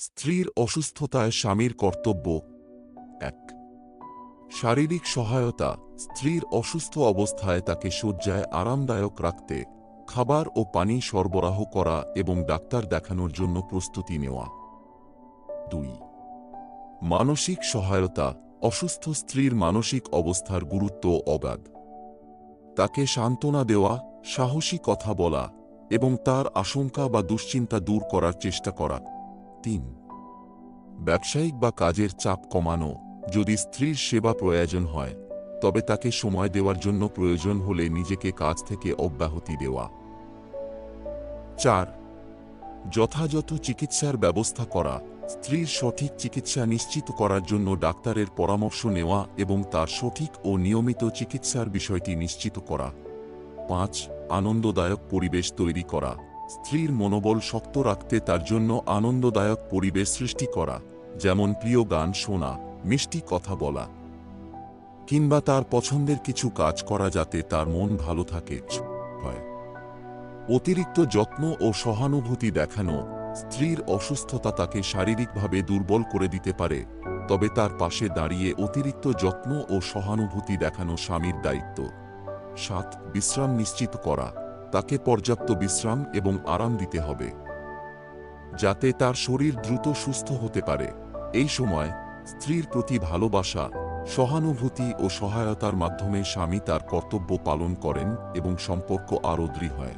স্ত্রীর অসুস্থতায় স্বামীর কর্তব্য। ১. শারীরিক সহায়তা। স্ত্রীর অসুস্থ অবস্থায় তাকে শয্যায় আরামদায়ক রাখতে খাবার ও পানি সরবরাহ করা এবং ডাক্তার দেখানোর জন্য প্রস্তুতি নেওয়া। ২. মানসিক সহায়তা। অসুস্থ স্ত্রীর মানসিক অবস্থার গুরুত্ব অগাধ। তাকে সান্ত্বনা দেওয়া, সাহসী কথা বলা এবং তার আশঙ্কা বা দুশ্চিন্তা দূর করার চেষ্টা করা। ৩. ব্যবসায়িক বা কাজের চাপ কমানো। যদি স্ত্রীর সেবা প্রয়োজন হয় তবে তাকে সময় দেওয়ার জন্য প্রয়োজন হলে নিজেকে কাজ থেকে অব্যাহতি দেওয়া। ৪. যথাযথ চিকিৎসার ব্যবস্থা করা। স্ত্রীর সঠিক চিকিৎসা নিশ্চিত করার জন্য ডাক্তারের পরামর্শ নেওয়া এবং তার সঠিক ও নিয়মিত চিকিৎসার বিষয়টি নিশ্চিত করা। ৫. আনন্দদায়ক পরিবেশ তৈরি করা। স্ত্রীর মনোবল শক্ত রাখতে তার জন্য আনন্দদায়ক পরিবেশ সৃষ্টি করা, যেমন প্রিয় গান শোনা, মিষ্টি কথা বলা কিংবা তার পছন্দের কিছু কাজ করা যাতে তার মন ভালো থাকে। হয় অতিরিক্ত যত্ন ও সহানুভূতি দেখানো। স্ত্রীর অসুস্থতা তাকে শারীরিকভাবে দুর্বল করে দিতে পারে, তবে তার পাশে দাঁড়িয়ে অতিরিক্ত যত্ন ও সহানুভূতি দেখানো স্বামীর দায়িত্ব। ৭. বিশ্রাম নিশ্চিত করা। তাকে পর্যাপ্ত বিশ্রাম এবং আরাম দিতে হবে যাতে তার শরীর দ্রুত সুস্থ হতে পারে। এই সময় স্ত্রীর প্রতি ভালোবাসা, সহানুভূতি ও সহায়তার মাধ্যমে স্বামী তার কর্তব্য পালন করেন এবং সম্পর্ক আরও দৃঢ় হয়।